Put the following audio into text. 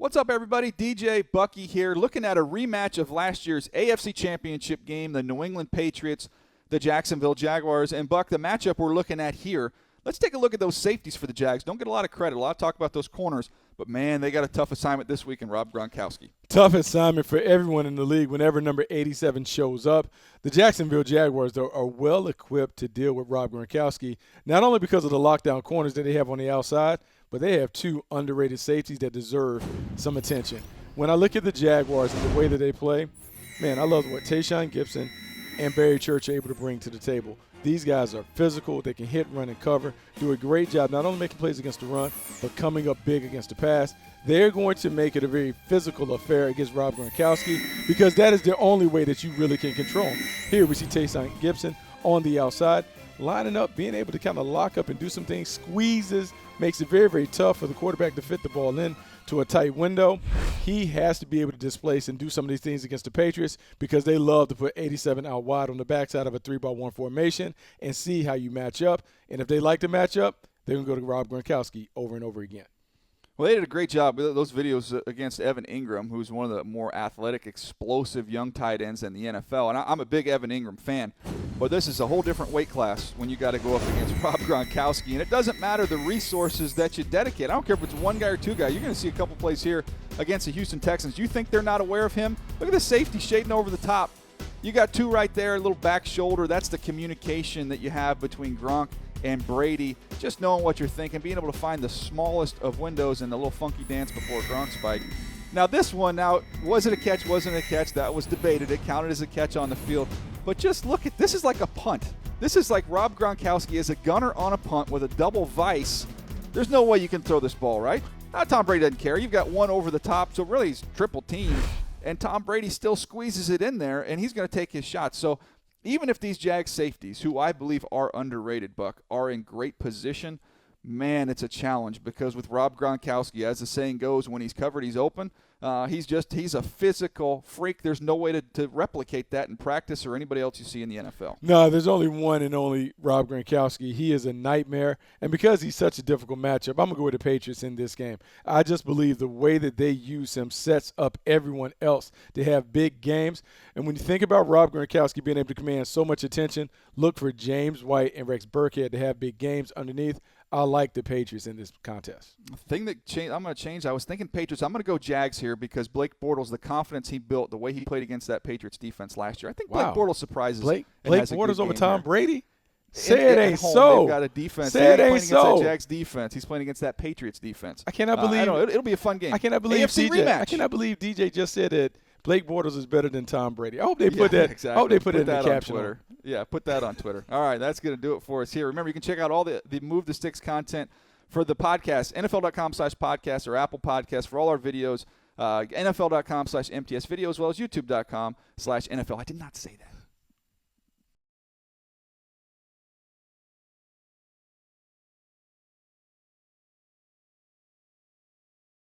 What's up, everybody? DJ Bucky here, looking at a rematch of last year's AFC Championship game, the New England Patriots, the Jacksonville Jaguars. And, Buck, the matchup we're looking at here, let's take a look at those safeties for the Jags. Don't get a lot of credit. A lot of talk about those corners. But, man, they got a tough assignment this week in Rob Gronkowski. Tough assignment for everyone in the league whenever number 87 shows up. The Jacksonville Jaguars, though, are well equipped to deal with Rob Gronkowski, not only because of the lockdown corners that they have on the outside, but they have two underrated safeties that deserve some attention. When I look at the Jaguars and the way that they play, man, I love what Tayshaun Gibson and Barry Church are able to bring to the table. These guys are physical. They can hit, run, and cover, do a great job not only making plays against the run, but coming up big against the pass. They're going to make it a very physical affair against Rob Gronkowski because that is the only way that you really can control him. Here we see Tayshaun Gibson on the outside, lining up, being able to kind of lock up and do some things, squeezes, makes it very, very tough for the quarterback to fit the ball in to a tight window. He has to be able to displace and do some of these things against the Patriots because they love to put 87 out wide on the backside of a 3-by-1 formation and see how you match up. And if they like to match up, they're going to go to Rob Gronkowski over and over again. Well, they did a great job with those videos against Evan Ingram, who's one of the more athletic, explosive young tight ends in the NFL. And I'm a big Evan Ingram fan, but this is a whole different weight class when you got to go up against Rob Gronkowski. And it doesn't matter the resources that you dedicate. I don't care if it's one guy or two guys. You're going to see a couple plays here against the Houston Texans. You think they're not aware of him? Look at the safety shading over the top. You got two right there, a little back shoulder. That's the communication that you have between Gronk and Brady, just knowing what you're thinking, being able to find the smallest of windows and the little funky dance before Gronk spike. Now this one, was it a catch, wasn't it a catch? That was debated. It counted as a catch on the field. But just look at, this is like a punt. This is like Rob Gronkowski as a gunner on a punt with a double vice. There's no way you can throw this ball, right? Now Tom Brady doesn't care. You've got one over the top, so really he's triple team. And Tom Brady still squeezes it in there, and he's going to take his shot. So even if these Jags safeties, who I believe are underrated, Buck, are in great position, man, it's a challenge because with Rob Gronkowski, as the saying goes, when he's covered, he's open. He's a physical freak. There's no way to replicate that in practice or anybody else you see in the NFL. No, there's only one and only Rob Gronkowski. He is a nightmare. And because he's such a difficult matchup, I'm going to go with the Patriots in this game. I just believe the way that they use him sets up everyone else to have big games. And when you think about Rob Gronkowski being able to command so much attention, look for James White and Rex Burkhead to have big games underneath. I like the Patriots in this contest. The thing that I'm going to change, I was thinking Patriots. I'm going to go Jags here because Blake Bortles, the confidence he built, the way he played against that Patriots defense last year. I think Blake Bortles surprises. Blake Bortles over Tom Brady? Say it ain't so. They've got a defense. Say it ain't so. Against that Jags defense. He's playing against that Patriots defense. I cannot believe. I know, it'll be a fun game. I cannot believe AFC DJ. rematch. I cannot believe DJ just said that Blake Bortles is better than Tom Brady. I hope they put that. Exactly. I hope they put it in the caption. On Twitter. Yeah, put that on Twitter. All right, that's going to do it for us here. Remember, you can check out all the Move the Sticks content for the podcast, NFL.com/podcast or Apple Podcasts for all our videos, NFL.com/MTS video, as well as YouTube.com/NFL. I did not say that.